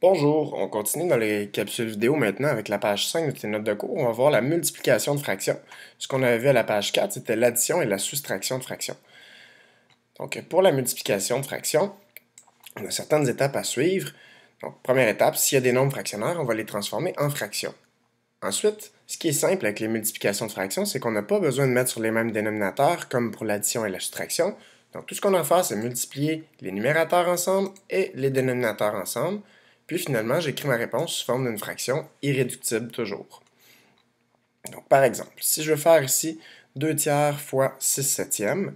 Bonjour, on continue dans les capsules vidéo maintenant avec la page 5 de tes notes de cours. On va voir la multiplication de fractions. Ce qu'on avait vu à la page 4, c'était l'addition et la soustraction de fractions. Donc, pour la multiplication de fractions, on a certaines étapes à suivre. Donc, première étape, s'il y a des nombres fractionnaires, on va les transformer en fractions. Ensuite, ce qui est simple avec les multiplications de fractions, c'est qu'on n'a pas besoin de mettre sur les mêmes dénominateurs comme pour l'addition et la soustraction. Donc, tout ce qu'on a à faire, c'est multiplier les numérateurs ensemble et les dénominateurs ensemble. Puis finalement, j'écris ma réponse sous forme d'une fraction irréductible toujours. Donc, par exemple, si je veux faire ici 2 tiers fois 6 septièmes,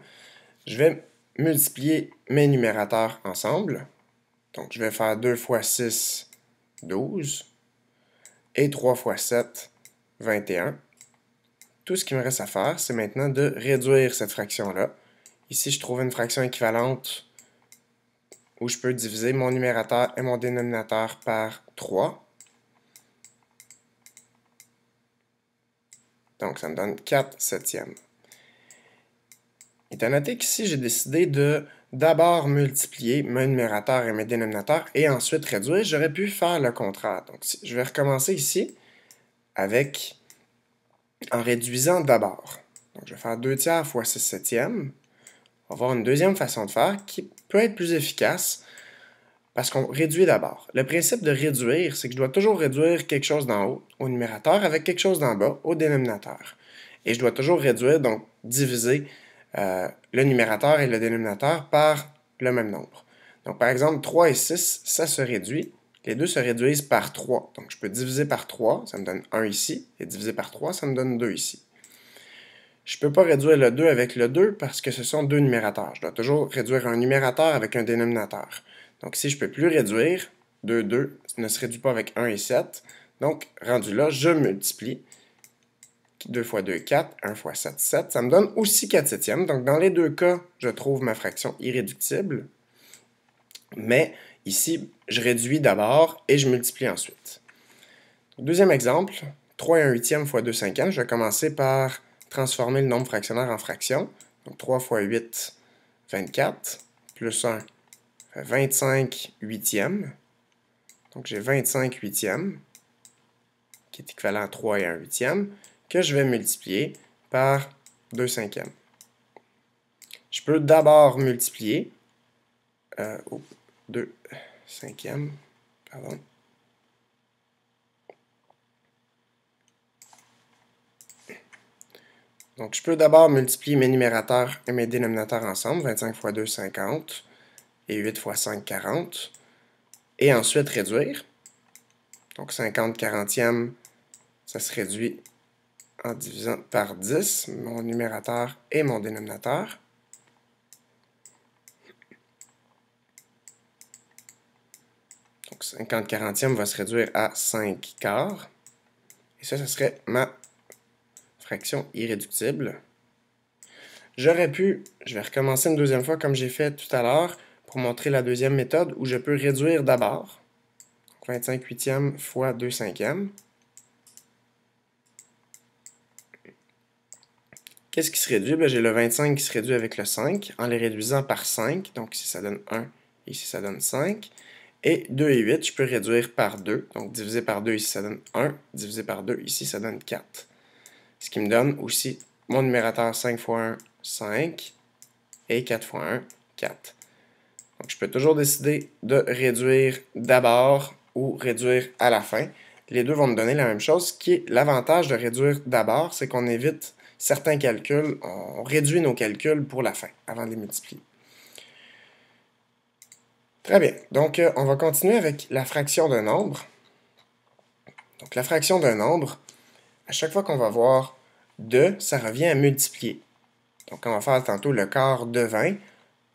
je vais multiplier mes numérateurs ensemble. Donc, je vais faire 2 fois 6, 12, et 3 fois 7, 21. Tout ce qu'il me reste à faire, c'est maintenant de réduire cette fraction-là. Ici, je trouve une fraction équivalente où je peux diviser mon numérateur et mon dénominateur par 3. Donc, ça me donne 4 septièmes. Il est à noter qu'ici, j'ai décidé de d'abord multiplier mes numérateurs et mes dénominateurs et ensuite réduire. J'aurais pu faire le contraire. Donc, je vais recommencer ici en réduisant d'abord. Donc, je vais faire 2 tiers fois 6 septièmes. On va voir une deuxième façon de faire qui peut être plus efficace parce qu'on réduit d'abord. Le principe de réduire, c'est que je dois toujours réduire quelque chose d'en haut au numérateur avec quelque chose d'en bas au dénominateur. Et je dois toujours réduire, donc diviser le numérateur et le dénominateur par le même nombre. Donc par exemple, 3 et 6, ça se réduit. Les deux se réduisent par 3. Donc je peux diviser par 3, ça me donne 1 ici, et diviser par 3, ça me donne 2 ici. Je ne peux pas réduire le 2 avec le 2 parce que ce sont deux numérateurs. Je dois toujours réduire un numérateur avec un dénominateur. Donc ici, je ne peux plus réduire. 2, 2 ne se réduit pas avec 1 et 7. Donc, rendu là, je multiplie. 2 fois 2, 4. 1 fois 7, 7. Ça me donne aussi 4 septièmes. Donc, dans les deux cas, je trouve ma fraction irréductible. Mais ici, je réduis d'abord et je multiplie ensuite. Deuxième exemple, 3 et 1 huitième fois 2 cinquièmes. Je vais commencer par transformer le nombre fractionnaire en fraction. Donc 3 fois 8, 24, plus 1, fait 25 huitièmes. Donc j'ai 25 huitièmes, qui est équivalent à 3 et 1 huitième, que je vais multiplier par 2 cinquièmes. Je peux d'abord multiplier 2 cinquièmes, pardon. Donc, je peux d'abord multiplier mes numérateurs et mes dénominateurs ensemble. 25 fois 2, 50. Et 8 fois 5, 40. Et ensuite réduire. Donc, 50 quarantièmes, ça se réduit en divisant par 10, mon numérateur et mon dénominateur. Donc, 50 quarantièmes va se réduire à 5 quarts. Et ça serait ma fraction irréductible. J'aurais pu, je vais recommencer une deuxième fois comme j'ai fait tout à l'heure pour montrer la deuxième méthode où je peux réduire d'abord. 25 huitièmes fois 2 cinquièmes. Qu'est-ce qui se réduit? J'ai le 25 qui se réduit avec le 5 en les réduisant par 5. Donc ici ça donne 1, ici ça donne 5. Et 2 et 8, je peux réduire par 2. Donc diviser par 2, ici ça donne 1. Diviser par 2, ici ça donne 4. Ce qui me donne aussi mon numérateur 5 fois 1, 5. Et 4 fois 1, 4. Donc je peux toujours décider de réduire d'abord ou réduire à la fin. Les deux vont me donner la même chose. Ce qui est l'avantage de réduire d'abord, c'est qu'on évite certains calculs. On réduit nos calculs pour la fin, avant de les multiplier. Très bien. Donc, on va continuer avec la fraction d'un nombre. Donc, la fraction d'un nombre, à chaque fois qu'on va voir 2, ça revient à multiplier. Donc, on va faire tantôt le quart de 20,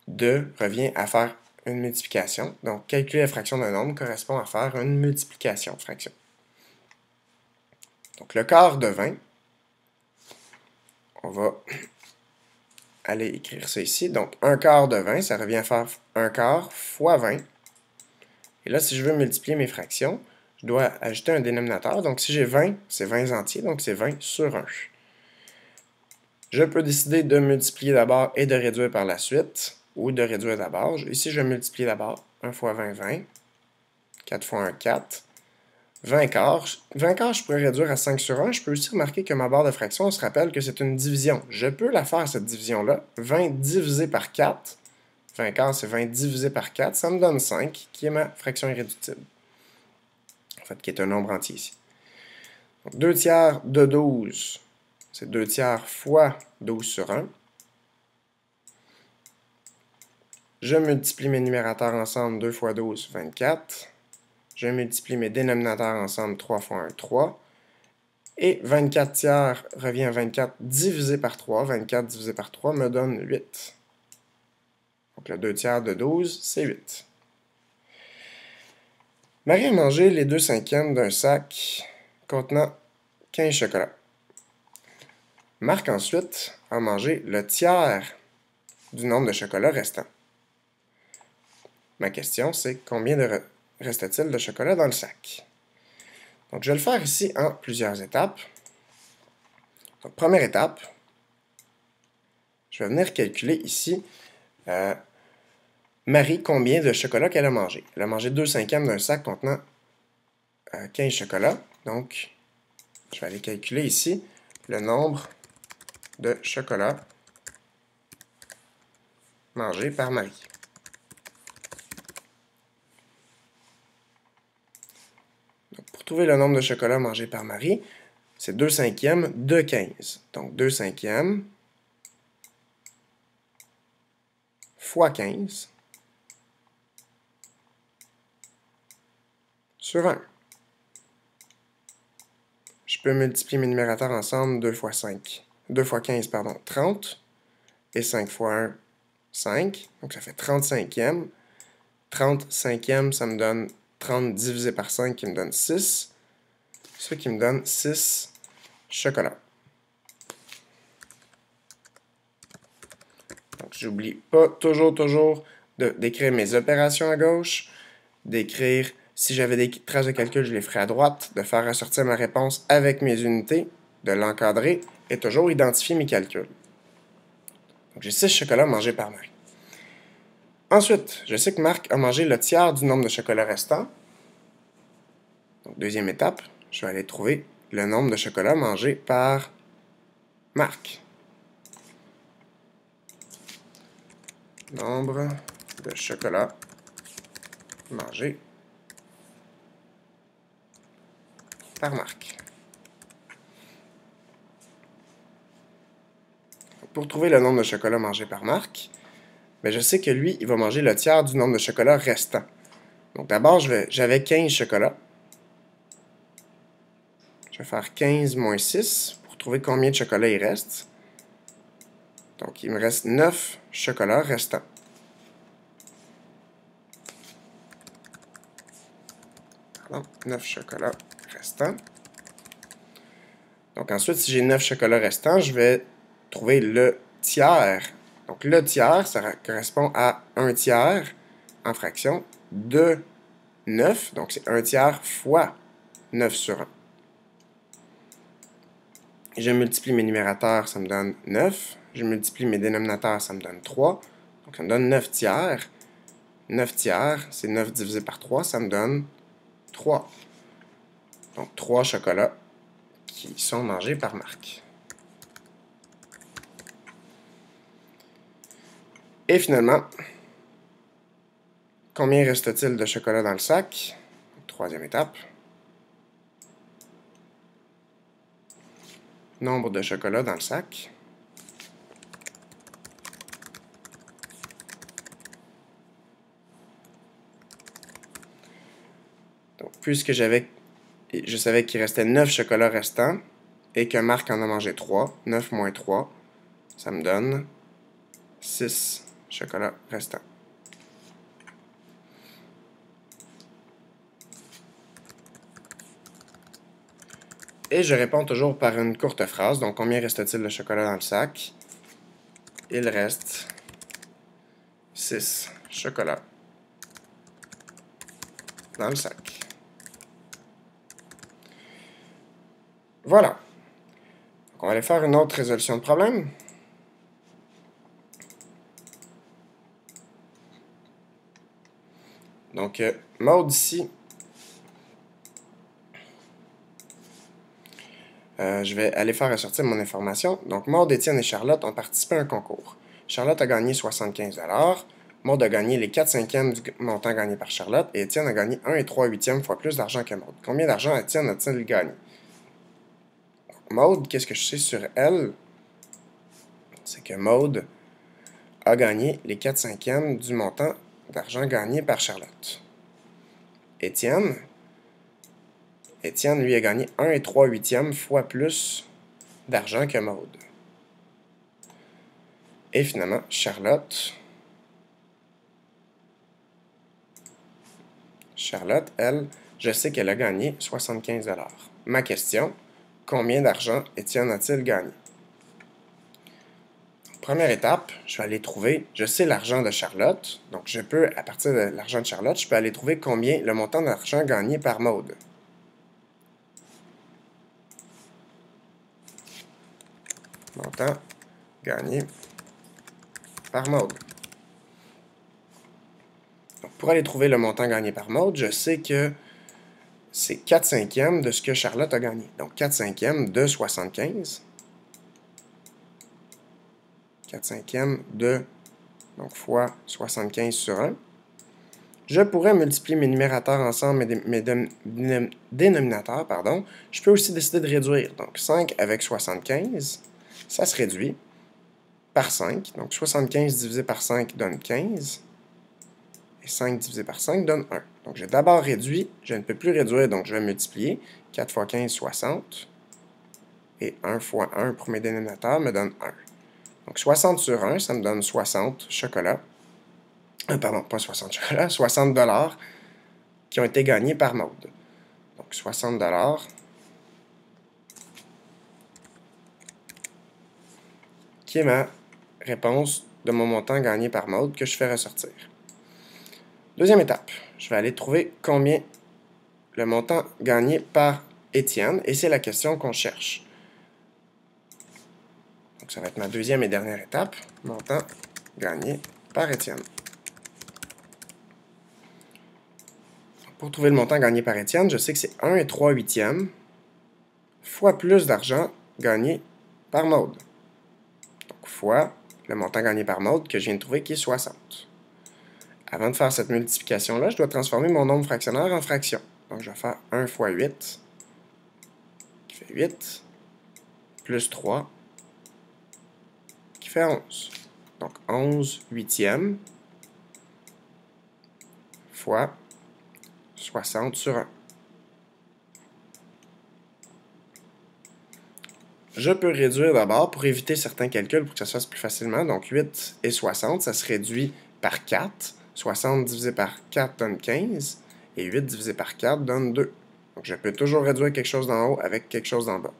2 revient à faire une multiplication. Donc, calculer la fraction d'un nombre correspond à faire une multiplication de fraction. Donc, le quart de 20, on va aller écrire ça ici. Donc, un quart de 20, ça revient à faire un quart fois 20. Et là, si je veux multiplier mes fractions, je dois ajouter un dénominateur. Donc, si j'ai 20, c'est 20 entiers, donc c'est 20 sur 1. Je peux décider de multiplier d'abord et de réduire par la suite, ou de réduire d'abord. Ici, je vais multiplier d'abord 1 fois 20, 20. 4 fois 1, 4. 20 quarts. 20 quarts, je pourrais réduire à 5 sur 1. Je peux aussi remarquer que ma barre de fraction, on se rappelle que c'est une division. Je peux la faire, cette division-là. 20 divisé par 4. 20 quarts, c'est 20 divisé par 4. Ça me donne 5, qui est ma fraction irréductible. En fait, qui est un nombre entier ici. Donc, 2 tiers de 12, c'est 2 tiers fois 12 sur 1. Je multiplie mes numérateurs ensemble, 2 fois 12, 24. Je multiplie mes dénominateurs ensemble, 3 fois 1, 3. Et 24 tiers revient à 24 divisé par 3. 24 divisé par 3 me donne 8. Donc le 2 tiers de 12, c'est 8. Marie a mangé les 2 cinquièmes d'un sac contenant 15 chocolats. Marc ensuite a mangé le tiers du nombre de chocolats restants. Ma question, c'est combien reste-t-il de chocolat dans le sac? Donc, je vais le faire ici en plusieurs étapes. Donc, première étape, je vais venir calculer ici Marie combien de chocolat qu'elle a mangé. Elle a mangé 2 cinquièmes d'un sac contenant 15 chocolats. Donc, je vais aller calculer ici le nombre de chocolats mangés par Marie. Donc, pour trouver le nombre de chocolats mangés par Marie, c'est 2 cinquièmes de 15. Donc, 2 cinquièmes fois 15 sur 1. Je peux multiplier mes numérateurs ensemble, 2 fois 5. 2 fois 15, pardon, 30. Et 5 fois 1, 5. Donc, ça fait 30 cinquièmes. 30 cinquièmes, ça me donne 30 divisé par 5 qui me donne 6. Ce qui me donne 6 chocolats. Donc, j'oublie pas toujours d'écrire mes opérations à gauche, d'écrire, si j'avais des traces de calcul, je les ferais à droite, de faire ressortir ma réponse avec mes unités, de l'encadrer et toujours identifier mes calculs. Donc, j'ai 6 chocolats mangés par Marie. Ensuite, je sais que Marc a mangé le tiers du nombre de chocolats restants. Donc, deuxième étape, je vais aller trouver le nombre de chocolats mangés par Marc. Nombre de chocolats mangés par Marc. Pour trouver le nombre de chocolats mangés par Marc, je sais que lui, il va manger le tiers du nombre de chocolats restants. Donc d'abord, j'avais 15 chocolats. Je vais faire 15 moins 6 pour trouver combien de chocolats il reste. Donc il me reste 9 chocolats restants. Pardon, 9 chocolats restants. Donc ensuite, si j'ai 9 chocolats restants, je vais trouver le tiers. Donc le tiers, ça correspond à 1 tiers en fraction de 9. Donc c'est 1 tiers fois 9 sur 1. Je multiplie mes numérateurs, ça me donne 9. Je multiplie mes dénominateurs, ça me donne 3. Donc ça me donne 9 tiers. 9 tiers, c'est 9 divisé par 3, ça me donne 3. Donc 3 chocolats qui sont mangés par Marc. Et finalement, combien reste-t-il de chocolat dans le sac? Troisième étape. Nombre de chocolats dans le sac. Donc, puisque je savais qu'il restait 9 chocolats restants et que Marc en a mangé 3, 9 moins 3, ça me donne 6 chocolats restants. Et je réponds toujours par une courte phrase. Donc, combien reste-t-il de chocolat dans le sac? Il reste 6 chocolats dans le sac. Voilà. Donc, on va aller faire une autre résolution de problème. Donc, Maud ici je vais aller faire ressortir mon information. Donc, Maude, Étienne et Charlotte ont participé à un concours. Charlotte a gagné 75 $. Maude a gagné les 4/5 du montant gagné par Charlotte et Étienne a gagné 1 3/8 fois plus d'argent que Maude. Combien d'argent Étienne a-t-il gagné? Maude, qu'est-ce que je sais sur elle? C'est que Maude a gagné les 4/5 du montant d'argent gagné par Charlotte. Étienne, lui, a gagné 1 3/8 fois plus d'argent que Maude. Et finalement, Charlotte, elle, je sais qu'elle a gagné 75 $. Ma question, combien d'argent Étienne a-t-il gagné? Première étape, je vais aller trouver, je sais l'argent de Charlotte, donc je peux, à partir de l'argent de Charlotte, je peux aller trouver combien le montant d'argent gagné par Maude. Montant gagné par Maude. Donc, pour aller trouver le montant gagné par Maude, je sais que c'est 4/5 de ce que Charlotte a gagné. Donc, 4/5 de 75. 4/5 de, donc, fois 75 sur 1. Je pourrais multiplier mes numérateurs ensemble, mes dénominateurs, pardon. Je peux aussi décider de réduire. Donc, 5 avec 75, ça se réduit par 5. Donc, 75 divisé par 5 donne 15. Et 5 divisé par 5 donne 1. Donc, j'ai d'abord réduit. Je ne peux plus réduire, donc je vais multiplier. 4 fois 15, 60. Et 1 fois 1 pour mes dénominateurs me donne 1. Donc, 60 sur 1, ça me donne 60 chocolats. Pardon, pas 60 chocolats, 60 $ qui ont été gagnés par Maude. Donc, 60 $, qui est ma réponse de mon montant gagné par Maude que je fais ressortir. Deuxième étape, je vais aller trouver combien le montant gagné par Étienne, et c'est la question qu'on cherche. Donc, ça va être ma deuxième et dernière étape, montant gagné par Étienne. Pour trouver le montant gagné par Étienne, je sais que c'est 1 3/8 fois plus d'argent gagné par Maude. Donc, fois le montant gagné par Maude que je viens de trouver qui est 60. Avant de faire cette multiplication-là, je dois transformer mon nombre fractionnaire en fraction. Donc, je vais faire 1 fois 8, qui fait 8, plus 3, qui fait 11. Donc, 11/8 fois 60 sur 1. Je peux réduire d'abord pour éviter certains calculs pour que ça se fasse plus facilement. Donc, 8 et 60, ça se réduit par 4. 60 divisé par 4 donne 15. Et 8 divisé par 4 donne 2. Donc, je peux toujours réduire quelque chose d'en haut avec quelque chose d'en bas.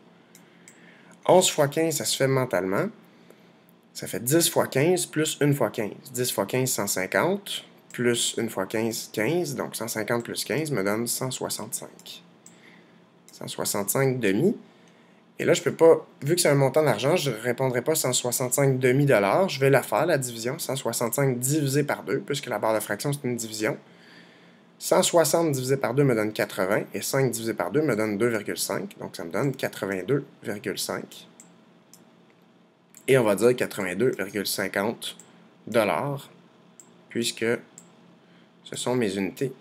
11 fois 15, ça se fait mentalement. Ça fait 10 fois 15 plus 1 fois 15. 10 fois 15, 150. Plus 1 fois 15, 15. Donc, 150 plus 15 me donne 165. 165 demi. Et là, je peux pas, vu que c'est un montant d'argent, je ne répondrai pas 165 demi-dollars. Je vais la faire, la division. 165 divisé par 2, puisque la barre de fraction, c'est une division. 160 divisé par 2 me donne 80, et 5 divisé par 2 me donne 2,5. Donc, ça me donne 82,5. Et on va dire 82,50 $, puisque ce sont mes unités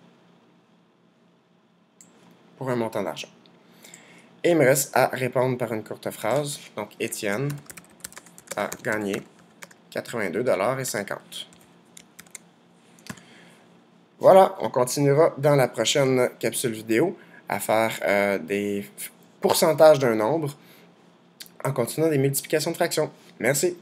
pour un montant d'argent. Et il me reste à répondre par une courte phrase. Donc, Étienne a gagné 82,50 $. Voilà, on continuera dans la prochaine capsule vidéo à faire des pourcentages d'un nombre en continuant des multiplications de fractions. Merci.